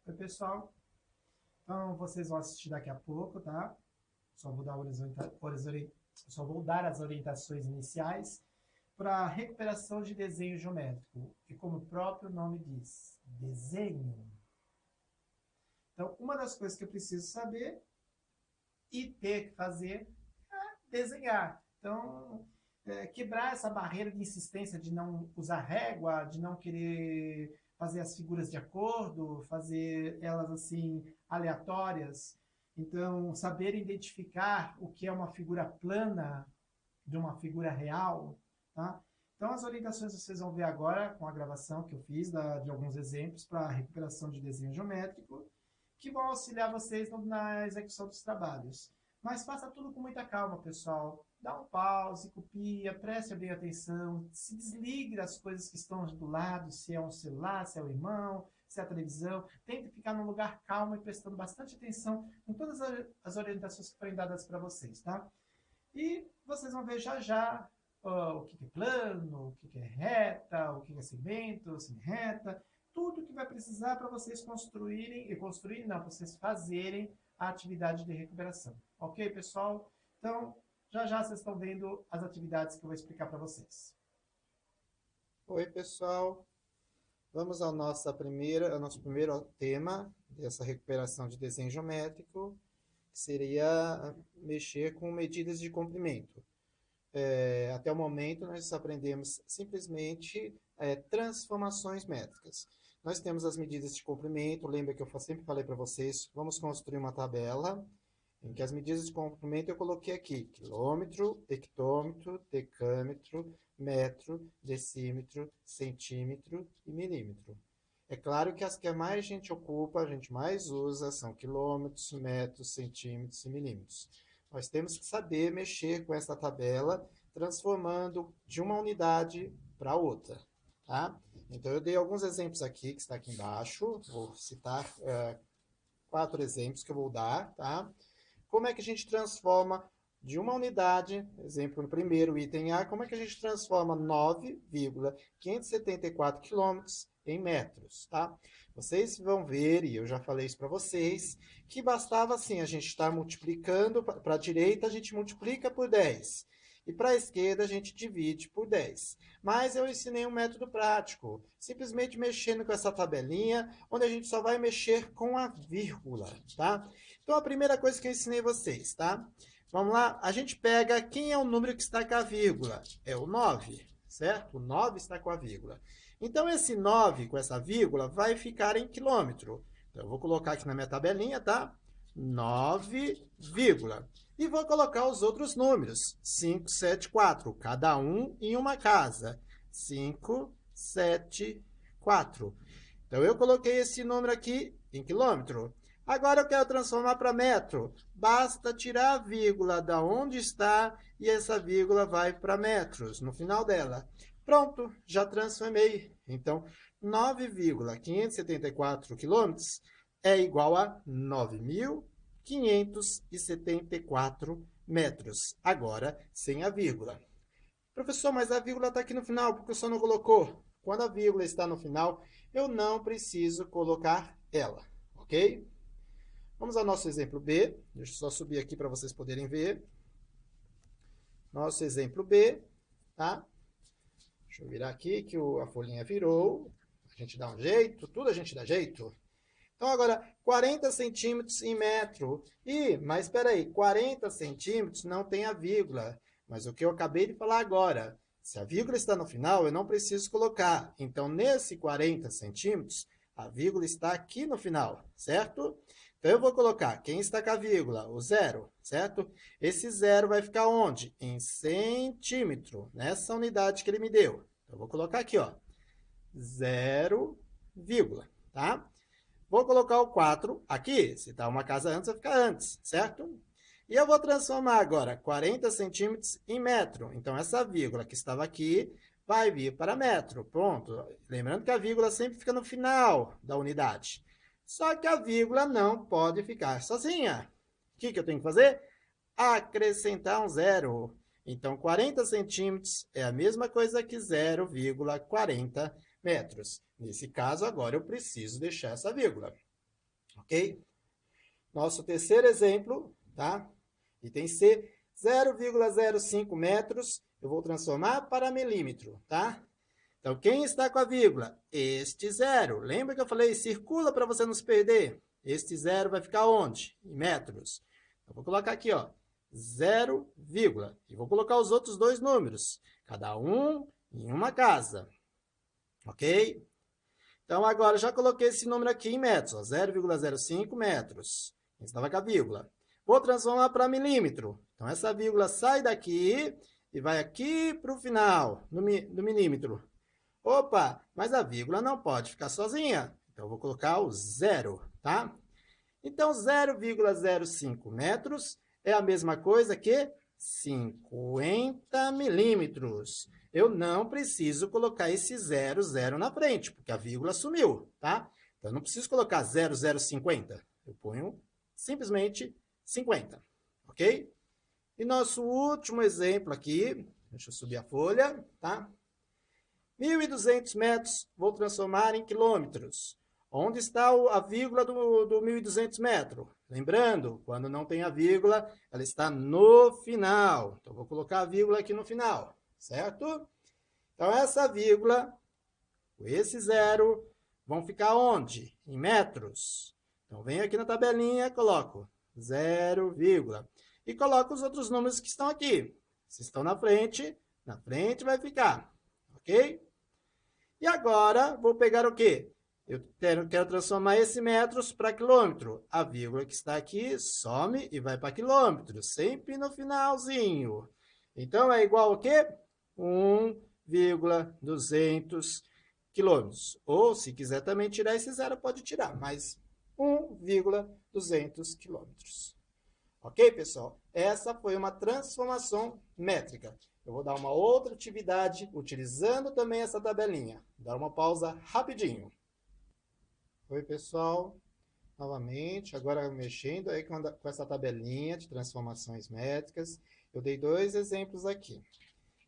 Oi, pessoal. Então, vocês vão assistir daqui a pouco, tá? Só vou dar, só vou dar as orientações iniciais para recuperação de desenho geométrico. E como o próprio nome diz, desenho. Então, uma das coisas que eu preciso saber e ter que fazer é desenhar. Então, quebrar essa barreira de insistência de não usar régua, de não querer fazer as figuras de acordo, fazer elas assim aleatórias. Então, saber identificar o que é uma figura plana de uma figura real, tá? Então, as orientações vocês vão ver agora com a gravação que eu fiz de alguns exemplos para recuperação de desenho geométrico, que vão auxiliar vocês na execução dos trabalhos. Mas faça tudo com muita calma, pessoal. Dá um pause, copia, preste bem atenção, se desligue das coisas que estão do lado, se é um celular, se é o irmão, se é a televisão. Tente ficar num lugar calmo e prestando bastante atenção em todas as orientações que forem dadas para vocês, tá? E vocês vão ver já já o que é plano, o que é reta, o que é segmento, semi-reta, tudo que vai precisar para vocês construírem, não, para vocês fazerem a atividade de recuperação. Ok, pessoal? Então, já já vocês estão vendo as atividades que eu vou explicar para vocês. Oi, pessoal. Vamos ao nosso primeiro tema dessa recuperação de desenho geométrico, que seria mexer com medidas de comprimento. Até o momento, nós aprendemos simplesmente transformações métricas. Nós temos as medidas de comprimento, lembra que eu sempre falei para vocês, vamos construir uma tabela em que as medidas de comprimento eu coloquei aqui, quilômetro, hectômetro, decâmetro, metro, decímetro, centímetro e milímetro. É claro que as que mais a gente ocupa, a gente mais usa, são quilômetros, metros, centímetros e milímetros. Nós temos que saber mexer com essa tabela, transformando de uma unidade para outra, tá? Então, eu dei alguns exemplos aqui, que está aqui embaixo. Vou citar 4 exemplos que eu vou dar, tá? Como é que a gente transforma de uma unidade, exemplo no primeiro item A, como é que a gente transforma 9,574 quilômetros em metros, tá? Vocês vão ver, e eu já falei isso para vocês, que bastava assim, a gente estar multiplicando, para a direita a gente multiplica por 10, e para a esquerda a gente divide por 10. Mas eu ensinei um método prático, simplesmente mexendo com essa tabelinha, onde a gente só vai mexer com a vírgula, tá? Então, a primeira coisa que eu ensinei vocês, tá? Vamos lá? A gente pega quem é o número que está com a vírgula. É o 9, certo? O 9 está com a vírgula. Então, esse 9 com essa vírgula vai ficar em quilômetro. Então, eu vou colocar aqui na minha tabelinha, tá? 9, vírgula. E vou colocar os outros números. 5, 7, 4. Cada um em uma casa. 5, 7, 4. Então, eu coloquei esse número aqui em quilômetro. Agora eu quero transformar para metro. Basta tirar a vírgula da onde está e essa vírgula vai para metros no final dela. Pronto, já transformei. Então, 9,574 quilômetros é igual a 9.574 metros. Agora, sem a vírgula. Professor, mas a vírgula está aqui no final, porque o senhor não colocou? Quando a vírgula está no final, eu não preciso colocar ela, ok? Vamos ao nosso exemplo B. Deixa eu só subir aqui para vocês poderem ver. Nosso exemplo B, tá? Deixa eu virar aqui que a folhinha virou. A gente dá um jeito, tudo a gente dá jeito. Então, agora, 40 centímetros em metro. Mas espera aí, 40 centímetros não tem a vírgula. Mas o que eu acabei de falar agora, se a vírgula está no final, eu não preciso colocar. Então, nesse 40 centímetros, a vírgula está aqui no final, certo? Então, eu vou colocar, quem está com a vírgula? O zero, certo? Esse zero vai ficar onde? Em centímetro, nessa unidade que ele me deu. Então, eu vou colocar aqui, ó, 0, vírgula, tá? Vou colocar o 4 aqui, se está uma casa antes, vai ficar antes, certo? E eu vou transformar agora 40 centímetros em metro. Então, essa vírgula que estava aqui vai vir para metro. Pronto. Lembrando que a vírgula sempre fica no final da unidade. Só que a vírgula não pode ficar sozinha. O que eu tenho que fazer? Acrescentar um zero. Então, 40 centímetros é a mesma coisa que 0,40 metros. Nesse caso, agora eu preciso deixar essa vírgula. Ok? Nosso terceiro exemplo, tá? Item C, 0,05 metros, eu vou transformar para milímetro, tá? Então, quem está com a vírgula? Este zero. Lembra que eu falei, circula para você não se perder? Este zero vai ficar onde? Em metros. Eu vou colocar aqui, ó, 0, e vou colocar os outros dois números, cada um em uma casa. Ok? Então, agora, já coloquei esse número aqui em metros, ó, 0,05 metros. Estava com a vírgula. Vou transformar para milímetro. Então, essa vírgula sai daqui e vai aqui para o final, no milímetro. Opa, mas a vírgula não pode ficar sozinha. Então, eu vou colocar o zero, tá? Então, 0,05 metros é a mesma coisa que 50 milímetros. Eu não preciso colocar esse 00 na frente, porque a vírgula sumiu, tá? Então, eu não preciso colocar 0050. Eu ponho simplesmente 50, ok? E nosso último exemplo aqui, deixa eu subir a folha, tá? 1.200 metros, vou transformar em quilômetros. Onde está a vírgula do 1.200 metros? Lembrando, quando não tem a vírgula, ela está no final. Então, vou colocar a vírgula aqui no final, certo? Então, essa vírgula, esse zero, vão ficar onde? Em metros. Então, venho aqui na tabelinha, coloco 0, e coloco os outros números que estão aqui. Se estão na frente vai ficar, ok? E agora, vou pegar o quê? Eu quero transformar esse metros para quilômetro. A vírgula que está aqui some e vai para quilômetro, sempre no finalzinho. Então, é igual ao quê? 1,200 quilômetros. Ou, se quiser também tirar esse zero, pode tirar, mas 1,200 quilômetros. Ok, pessoal? Essa foi uma transformação métrica. Eu vou dar uma outra atividade utilizando também essa tabelinha. Dar uma pausa rapidinho. Oi, pessoal. Novamente, agora mexendo aí com essa tabelinha de transformações métricas. Eu dei dois exemplos aqui.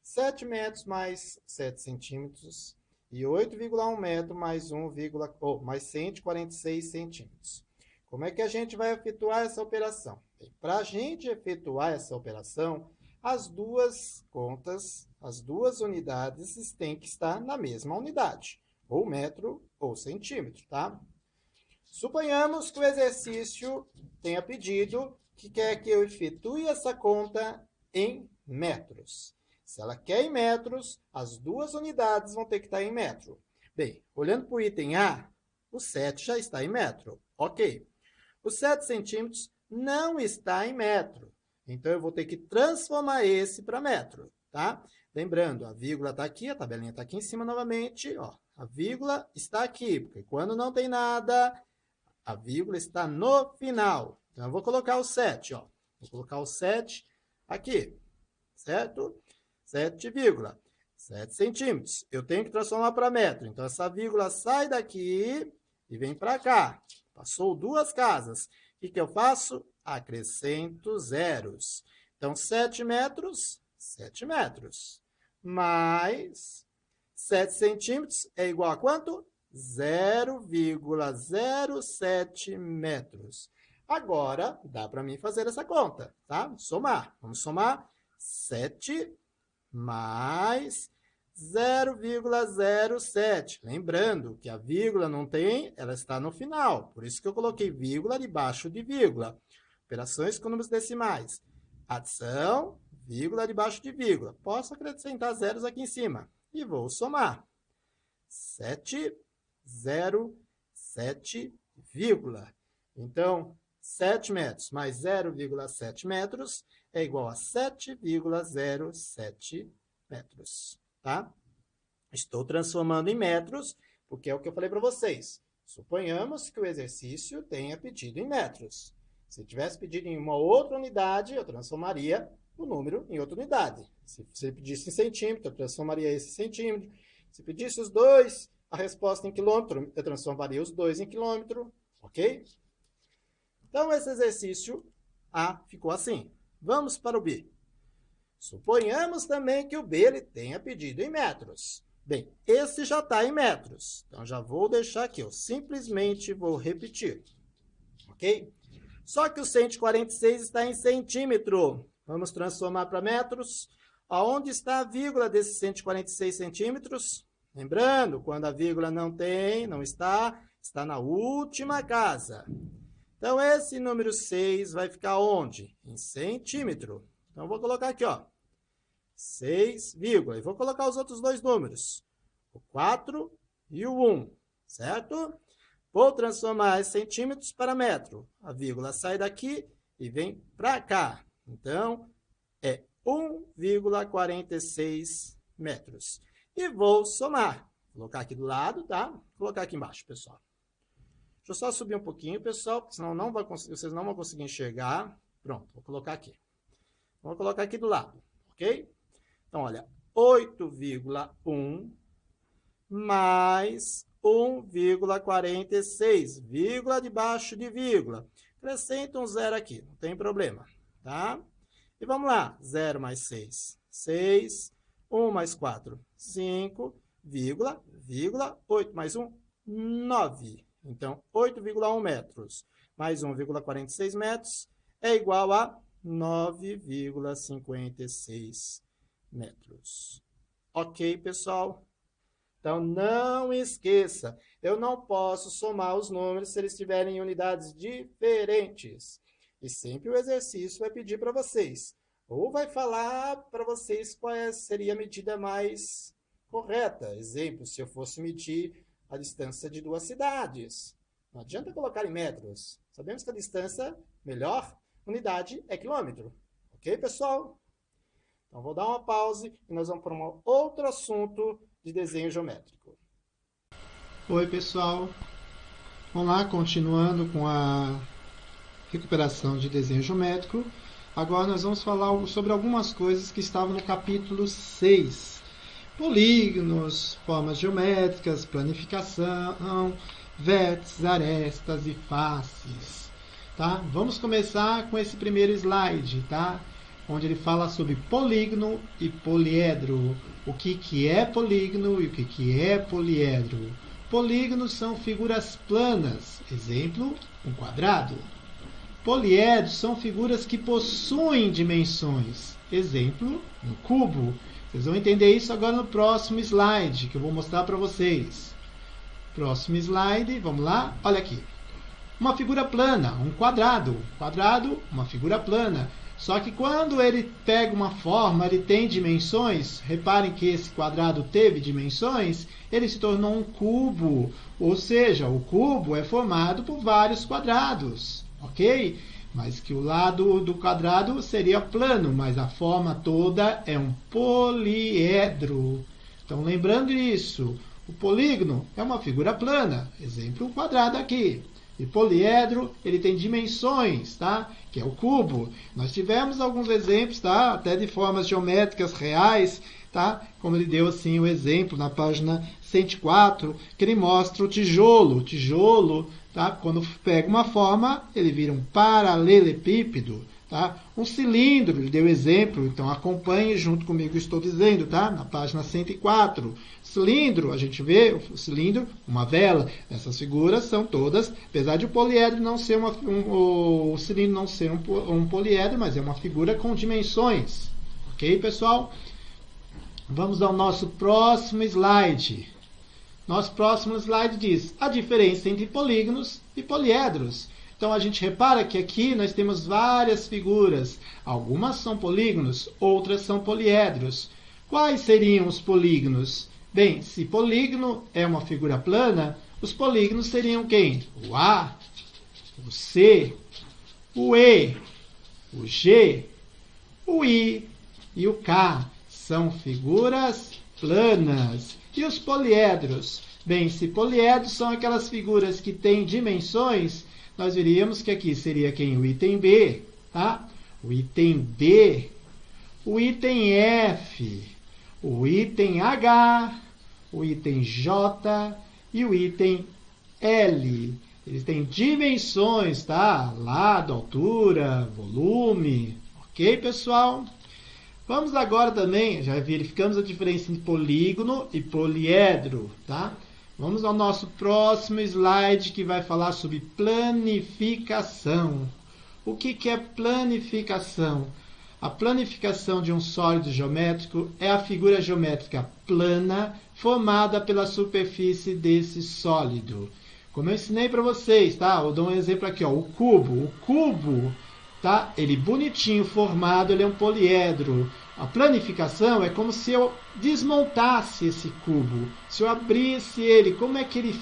7 metros mais 7 centímetros e 8,1 metro mais, mais 146 centímetros. Como é que a gente vai efetuar essa operação? Para a gente efetuar essa operação, as duas contas, as duas unidades têm que estar na mesma unidade, ou metro ou centímetro, tá? Suponhamos que o exercício tenha pedido que quer que eu efetue essa conta em metros. Se ela quer em metros, as duas unidades vão ter que estar em metro. Bem, olhando para o item A, o 7 já está em metro. Ok. Os 7 centímetros não está em metro. Então, eu vou ter que transformar esse para metro, tá? Lembrando, a vírgula está aqui, a tabelinha está aqui em cima novamente. Ó, a vírgula está aqui, porque quando não tem nada, a vírgula está no final. Então, eu vou colocar o 7, ó. Vou colocar o 7 aqui, certo? 7 centímetros. Eu tenho que transformar para metro. Então, essa vírgula sai daqui e vem para cá. Passou duas casas. O que eu faço? Acrescento zeros. Então, 7 metros, 7 metros. Mais 7 centímetros é igual a quanto? 0,07 metros. Agora, dá para mim fazer essa conta, tá? Somar. Vamos somar 7 mais 0,07. Lembrando que a vírgula não tem, ela está no final. Por isso que eu coloquei vírgula debaixo de vírgula. Operações com números decimais. Adição, vírgula debaixo de vírgula. Posso acrescentar zeros aqui em cima. E vou somar. 7,07, então, 7 metros mais 0,7 metros é igual a 7,07 metros, tá? Estou transformando em metros, porque é o que eu falei para vocês. Suponhamos que o exercício tenha pedido em metros. Se tivesse pedido em uma outra unidade, eu transformaria o número em outra unidade. Se ele pedisse em centímetro, eu transformaria esse em centímetro. Se pedisse os dois, a resposta em quilômetro, eu transformaria os dois em quilômetro, ok? Então, esse exercício A ficou assim. Vamos para o B. Suponhamos também que o B ele tenha pedido em metros. Bem, esse já está em metros. Então, já vou deixar aqui. Eu simplesmente vou repetir. ok? Só que o 146 está em centímetro. Vamos transformar para metros. Aonde está a vírgula desses 146 centímetros? Lembrando, quando a vírgula não está na última casa. Então, esse número 6 vai ficar onde? Em centímetro. Então, vou colocar aqui, ó, 6, vírgula. E vou colocar os outros dois números, o 4 e o 1, certo? Vou transformar centímetros para metro. A vírgula sai daqui e vem para cá. Então, é 1,46 metros. E vou somar. Vou colocar aqui do lado, tá? Vou colocar aqui embaixo, pessoal. Deixa eu só subir um pouquinho, pessoal, porque senão vocês não vão conseguir enxergar. Pronto, vou colocar aqui. Vou colocar aqui do lado, ok? Então, olha, 8,1 mais 1,46, vírgula debaixo de vírgula. Acrescenta um zero aqui, não tem problema, tá? E vamos lá, 0 mais 6, 6, 1 mais 4, 5, vírgula, 8 mais 1, 9. Então, 8,1 metros mais 1,46 metros é igual a 9,56 metros. Ok, pessoal? Então, não esqueça, eu não posso somar os números se eles estiverem em unidades diferentes. E sempre o exercício vai pedir para vocês, ou vai falar para vocês qual seria a medida mais correta. Exemplo, se eu fosse medir a distância de duas cidades. Não adianta colocar em metros. Sabemos que a distância melhor unidade é quilômetro. Ok, pessoal? Então, vou dar uma pausa e nós vamos para um outro assunto de desenho geométrico. Oi, pessoal. Vamos lá, continuando com a recuperação de desenho geométrico. Agora nós vamos falar sobre algumas coisas que estavam no capítulo 6. Polígonos, formas geométricas, planificação, vértices, arestas e faces. Tá? Vamos começar com esse primeiro slide, tá? Onde ele fala sobre polígono e poliedro. O que é polígono e o que é poliedro. Polígonos são figuras planas. Exemplo, um quadrado. Poliedros são figuras que possuem dimensões. Exemplo, um cubo. Vocês vão entender isso agora no próximo slide, que eu vou mostrar para vocês. Próximo slide, vamos lá? Olha aqui. Uma figura plana, um quadrado. Quadrado, uma figura plana. Só que quando ele pega uma forma, ele tem dimensões. Reparem que esse quadrado teve dimensões, ele se tornou um cubo. Ou seja, o cubo é formado por vários quadrados. Ok? Mas que o lado do quadrado seria plano, mas a forma toda é um poliedro. Então, lembrando isso, o polígono é uma figura plana. Exemplo, um quadrado aqui. E poliedro, ele tem dimensões, tá? Que é o cubo. Nós tivemos alguns exemplos, tá? Até de formas geométricas reais, tá? Como ele deu assim o exemplo na página 104, que ele mostra o tijolo. O tijolo, tá? Quando pega uma forma, ele vira um paralelepípedo, tá? Um cilindro, ele deu exemplo, então acompanhe junto comigo, estou dizendo, tá? Na página 104. Cilindro, a gente vê o cilindro, uma vela. Essas figuras são todas, apesar de o poliedro não ser o cilindro não ser um poliedro, mas é uma figura com dimensões. Ok, pessoal? Vamos ao nosso próximo slide. Nosso próximo slide diz a diferença entre polígonos e poliedros. Então, a gente repara que aqui nós temos várias figuras. Algumas são polígonos, outras são poliedros. Quais seriam os polígonos? Bem, se polígono é uma figura plana, os polígonos seriam quem? O A, o C, o E, o G, o I e o K. São figuras planas. E os poliedros? Bem, se poliedros são aquelas figuras que têm dimensões, nós veríamos que aqui seria quem? O item B, tá? O item B, o item F, o item H, o item J e o item L. Eles têm dimensões, tá? Lado, altura, volume. Ok, pessoal? Vamos agora também, já verificamos a diferença entre polígono e poliedro, tá? Vamos ao nosso próximo slide, que vai falar sobre planificação. O que é planificação? A planificação de um sólido geométrico é a figura geométrica plana formada pela superfície desse sólido. Como eu ensinei para vocês, tá? Eu dou um exemplo aqui, ó, o cubo. O cubo, tá? Ele bonitinho formado, ele é um poliedro. A planificação é como se eu desmontasse esse cubo. Se eu abrisse ele, como é que ele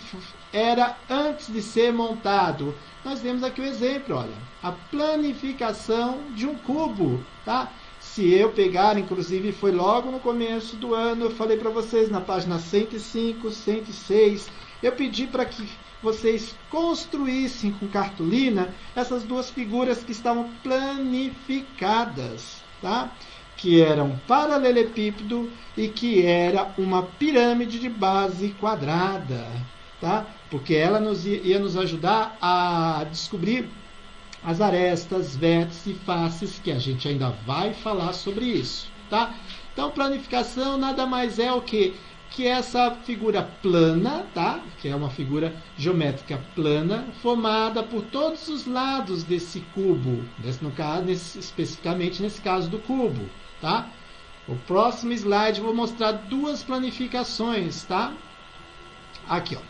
era antes de ser montado? Nós temos aqui o exemplo, olha. A planificação de um cubo, tá? Se eu pegar, inclusive foi logo no começo do ano, eu falei para vocês na página 105, 106, eu pedi para que vocês construíssem com cartolina essas duas figuras que estavam planificadas, tá? Que era um paralelepípedo e que era uma pirâmide de base quadrada, tá? Porque ela ia nos ajudar a descobrir as arestas, vértices e faces, que a gente ainda vai falar sobre isso, tá? Então, planificação nada mais é o que essa figura plana, tá? Que é uma figura geométrica plana, formada por todos os lados desse cubo, especificamente nesse caso do cubo, tá? O próximo slide eu vou mostrar duas planificações, tá? Aqui, ó.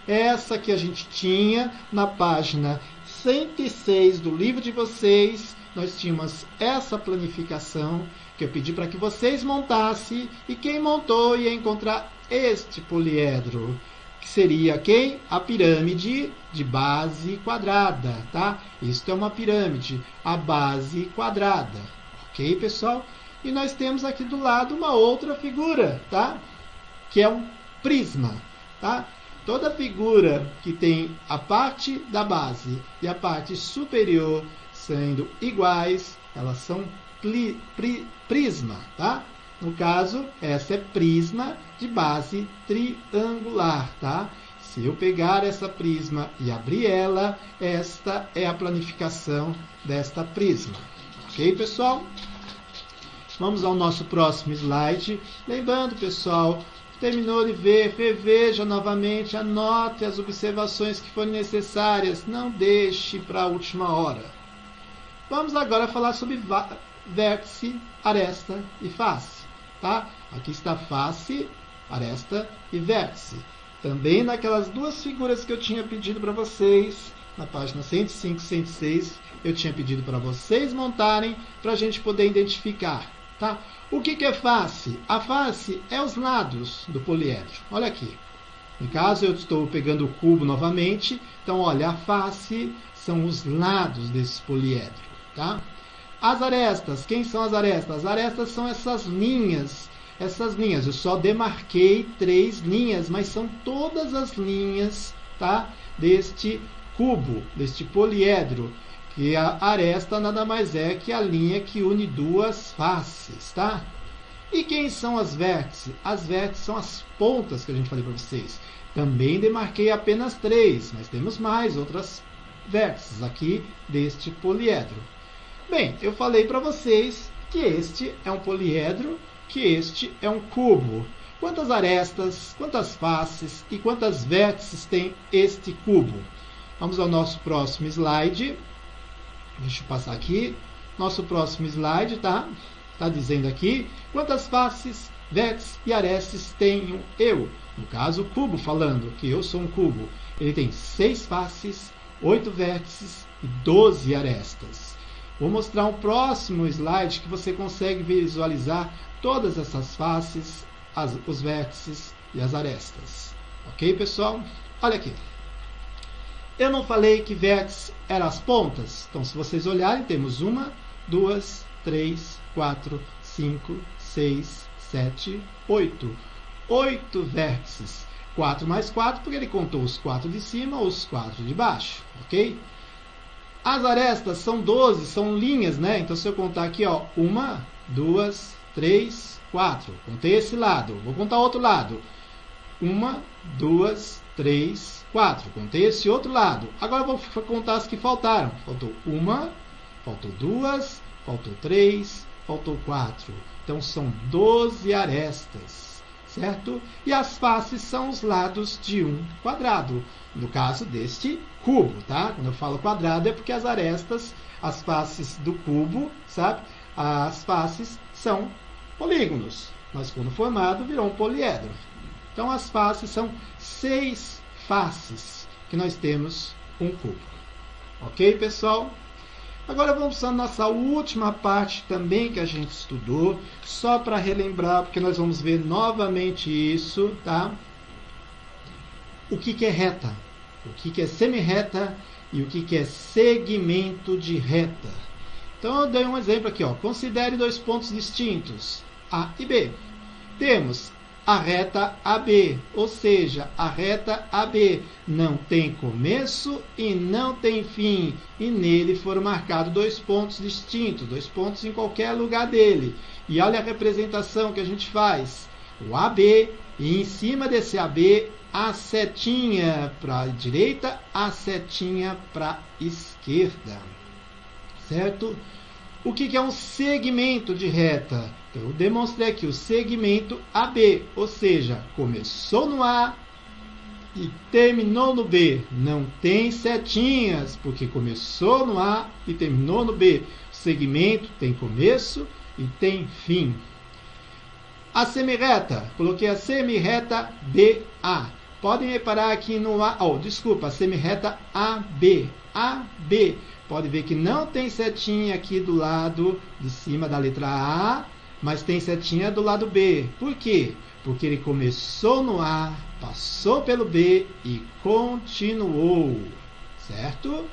Essa que a gente tinha na página 106 do livro de vocês, nós tínhamos essa planificação que eu pedi para que vocês montassem, e quem montou ia encontrar este poliedro, que seria quem? A pirâmide de base quadrada, tá? Isto é uma pirâmide, a base quadrada, ok, pessoal? E nós temos aqui do lado uma outra figura, tá? Que é um prisma, tá? Toda figura que tem a parte da base e a parte superior sendo iguais, elas são prisma, tá? No caso, essa é prisma de base triangular, tá? Se eu pegar essa prisma e abrir ela, esta é a planificação desta prisma. Ok, pessoal? Vamos ao nosso próximo slide. Lembrando, pessoal, terminou de ver, reveja novamente, anote as observações que forem necessárias, não deixe para a última hora. Vamos agora falar sobre vértice, aresta e face, tá? Aqui está face, aresta e vértice. Também naquelas duas figuras que eu tinha pedido para vocês, na página 105 e 106, eu tinha pedido para vocês montarem, para a gente poder identificar, tá? O que é face? A face é os lados do poliedro. Olha aqui. No caso, eu estou pegando o cubo novamente. Então, olha, a face são os lados desse poliedro, tá? As arestas. Quem são as arestas? As arestas são essas linhas. Essas linhas. Eu só demarquei 3 linhas, mas são todas as linhas, tá? Deste cubo, deste poliedro. Que a aresta nada mais é que a linha que une duas faces, tá? E quem são as vértices? As vértices são as pontas que a gente falei para vocês. Também demarquei apenas 3, mas temos mais outras vértices aqui deste poliedro. Bem, eu falei para vocês que este é um poliedro, que este é um cubo. Quantas arestas, quantas faces e quantas vértices tem este cubo? Vamos ao nosso próximo slide. Deixa eu passar aqui. Nosso próximo slide, tá? Está dizendo aqui quantas faces, vértices e arestas tenho eu. No caso, o cubo falando que eu sou um cubo. Ele tem 6 faces, 8 vértices e 12 arestas. Vou mostrar um próximo slide que você consegue visualizar todas essas faces, os vértices e as arestas. Ok, pessoal? Olha aqui. Eu não falei que vértice eram as pontas? Então, se vocês olharem, temos 1, 2, 3, 4, 5, 6, 7, 8. 8 vértices. 4 mais 4, porque ele contou os 4 de cima ou os 4 de baixo. Ok? As arestas são 12, são linhas, né? Então, se eu contar aqui, ó, 1, 2, 3, 4. Contei esse lado. Vou contar o outro lado. 1, 2, 3, 4. Contei esse outro lado. Agora eu vou contar as que faltaram. Faltou 1, faltou 2, faltou 3, faltou 4. Então são 12 arestas. certo? E as faces são os lados de um quadrado, no caso deste cubo, tá? Quando eu falo quadrado é porque as arestas, as faces do cubo, sabe? As faces são polígonos, mas quando formado virou um poliedro. Então as faces são 6 faces que nós temos um cubo. Ok, pessoal? Agora vamos para a nossa última parte também que a gente estudou, só para relembrar, porque nós vamos ver novamente isso, tá? O que é reta, o que é semirreta e o que é segmento de reta. Então eu dei um exemplo aqui, ó. Considere 2 pontos distintos, A e B. Temos a reta AB, ou seja, a reta AB não tem começo e não tem fim, e nele foram marcados 2 pontos distintos, 2 pontos em qualquer lugar dele. E olha a representação que a gente faz, o AB, e em cima desse AB, a setinha para a direita, a setinha para a esquerda, certo? O que é um segmento de reta? Então, eu demonstrei aqui o segmento AB, ou seja, começou no A e terminou no B. Não tem setinhas, porque começou no A e terminou no B. O segmento tem começo e tem fim. A semirreta, coloquei a semirreta BA. Podem reparar aqui no A, a semirreta AB. AB. Pode ver que não tem setinha aqui do lado de cima da letra A, mas tem setinha do lado B. Por quê? Porque ele começou no A, passou pelo B e continuou, certo?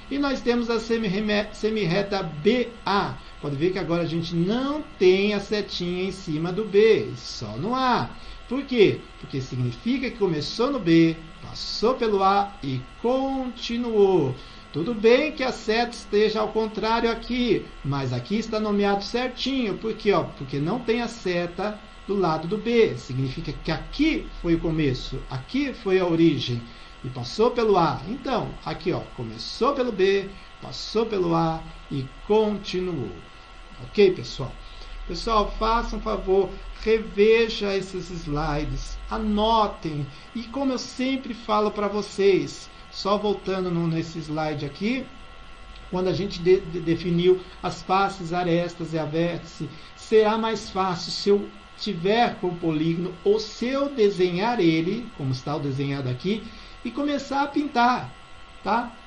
E nós temos a semirreta BA. Pode ver que agora a gente não tem a setinha em cima do B, só no A. Por quê? Porque significa que começou no B, passou pelo A e continuou. Tudo bem que a seta esteja ao contrário aqui, mas aqui está nomeado certinho. Por quê? Porque não tem a seta do lado do B. Significa que aqui foi o começo, aqui foi a origem e passou pelo A. Então, aqui começou pelo B, passou pelo A e continuou. Ok, pessoal? Pessoal, façam um favor, reveja esses slides, anotem. E como eu sempre falo para vocês, só voltando nesse slide aqui, quando a gente definiu as faces, arestas e a vértice, será mais fácil se eu tiver com o polígono ou se eu desenhar ele, como está o desenhado aqui, e começar a pintar, tá?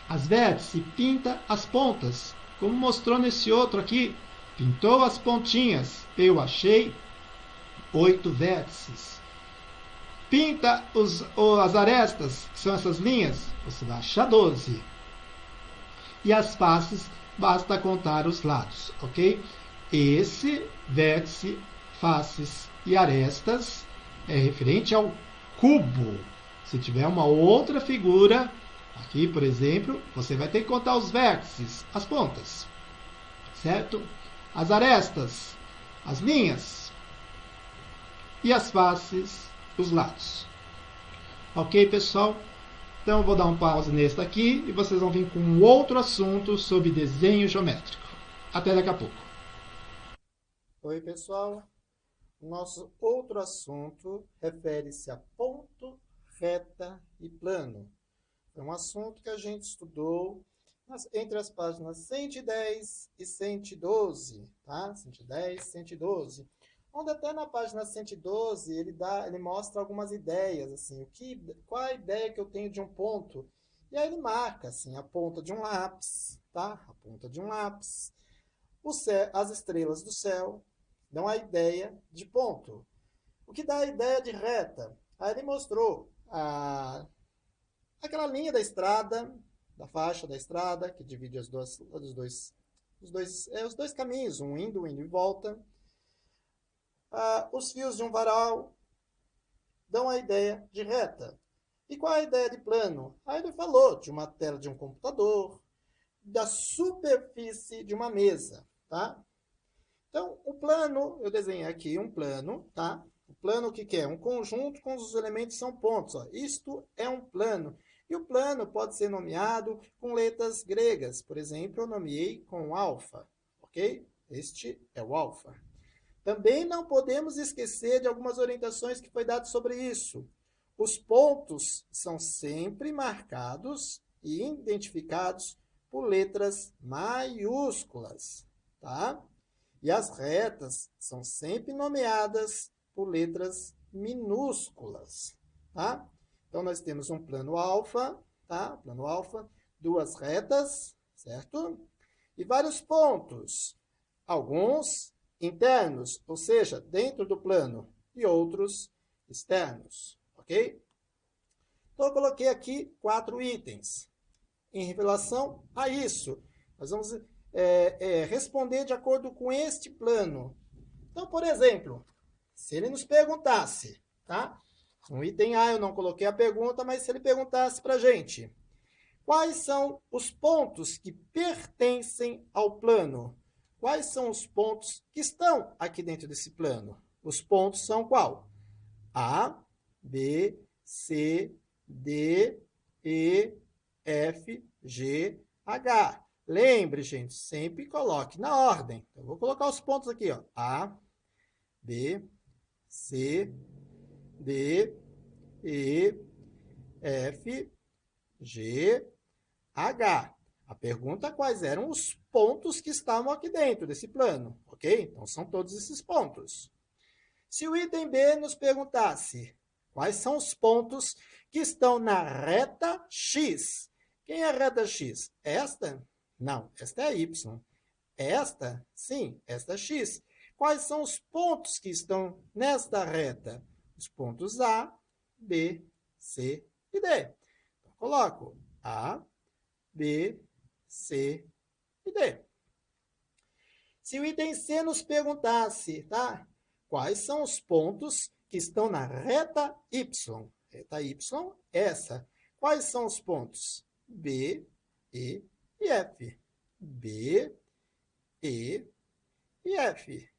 As vértices, pinta as pontas, como mostrou nesse outro aqui, pintou as pontinhas, eu achei 8 vértices. Pinta as arestas, que são essas linhas, você vai achar 12. E as faces, basta contar os lados, ok? Esse vértice, faces e arestas é referente ao cubo. Se tiver uma outra figura, aqui por exemplo, você vai ter que contar os vértices, as pontas, certo? As arestas, as linhas e as faces, os lados. Ok, pessoal? Então eu vou dar um pause nesse aqui e vocês vão vir com um outro assunto sobre desenho geométrico. Até daqui a pouco. Oi, pessoal. Nosso outro assunto refere-se a ponto, reta e plano. É um assunto que a gente estudou entre as páginas 110 e 112, tá? 110 e 112. Onde até na página 112 ele mostra algumas ideias, assim, qual a ideia que eu tenho de um ponto. E aí ele marca, assim, a ponta de um lápis, tá? A ponta de um lápis. As estrelas do céu dão a ideia de ponto. O que dá a ideia de reta? Aí ele mostrou aquela linha da estrada, da faixa da estrada, que divide os dois caminhos, um indo e volta. Os fios de um varal dão a ideia de reta. E qual a ideia de plano? Aí ele falou de uma tela de um computador, da superfície de uma mesa, tá? Então, o plano, eu desenhei aqui um plano, tá? O plano o que é? Um conjunto com os elementos são pontos, ó. Isto é um plano. E o plano pode ser nomeado com letras gregas. Por exemplo, eu nomeei com alfa, ok? Este é o alfa. Também não podemos esquecer de algumas orientações que foi dado sobre isso. Os pontos são sempre marcados e identificados por letras maiúsculas, tá? E as retas são sempre nomeadas por letras minúsculas, tá? Então, nós temos um plano alfa, tá? Plano alfa, duas retas, certo? E vários pontos, alguns internos, ou seja, dentro do plano, e outros externos, ok? Então, eu coloquei aqui 4 itens. Em relação a isso, nós vamos responder de acordo com este plano. Então, por exemplo, se ele nos perguntasse, tá? No item A eu não coloquei a pergunta, mas se ele perguntasse para a gente, quais são os pontos que pertencem ao plano? Quais são os pontos que estão aqui dentro desse plano? Os pontos são qual? A, B, C, D, E, F, G, H. Lembre, gente, sempre coloque na ordem. Eu vou colocar os pontos aqui, ó. A, B, C, D, E, F, G, H. A pergunta é quais eram os pontos que estavam aqui dentro desse plano, ok? Então, são todos esses pontos. Se o item B nos perguntasse quais são os pontos que estão na reta X. Quem é a reta X? Esta? Não, esta é a Y. Esta? Sim, esta é X. Quais são os pontos que estão nesta reta? Os pontos A, B, C e D. Então, coloco A, B, C e D. Se o item C nos perguntasse, tá? Quais são os pontos que estão na reta Y? Reta Y, essa. Quais são os pontos? B, E e F. B, E e F.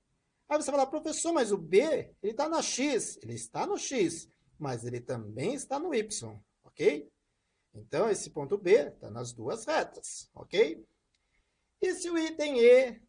Aí você fala, professor, mas o B, ele está na X. Ele está no X, mas ele também está no Y, ok? Então, esse ponto B está nas duas retas, ok? E se o item D,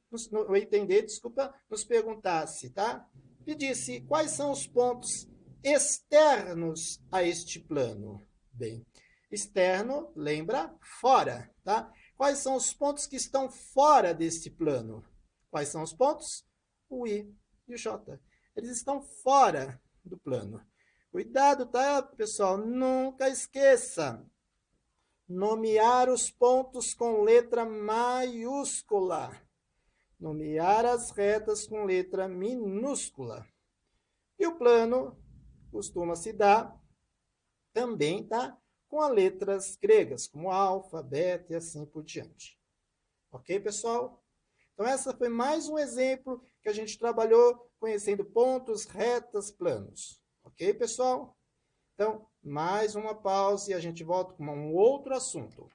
nos perguntasse, tá? Pedisse quais são os pontos externos a este plano? Bem, externo, lembra? Fora, tá? Quais são os pontos que estão fora deste plano? Quais são os pontos? O I e o J. Eles estão fora do plano. Cuidado, tá, pessoal? Nunca esqueça. Nomear os pontos com letra maiúscula. Nomear as retas com letra minúscula. E o plano costuma se dar também, tá? Com as letras gregas, como alfa, beta e assim por diante. Ok, pessoal? Então, essa foi mais um exemplo que a gente trabalhou conhecendo pontos, retas, planos. Ok, pessoal? Então, mais uma pausa e a gente volta com um outro assunto.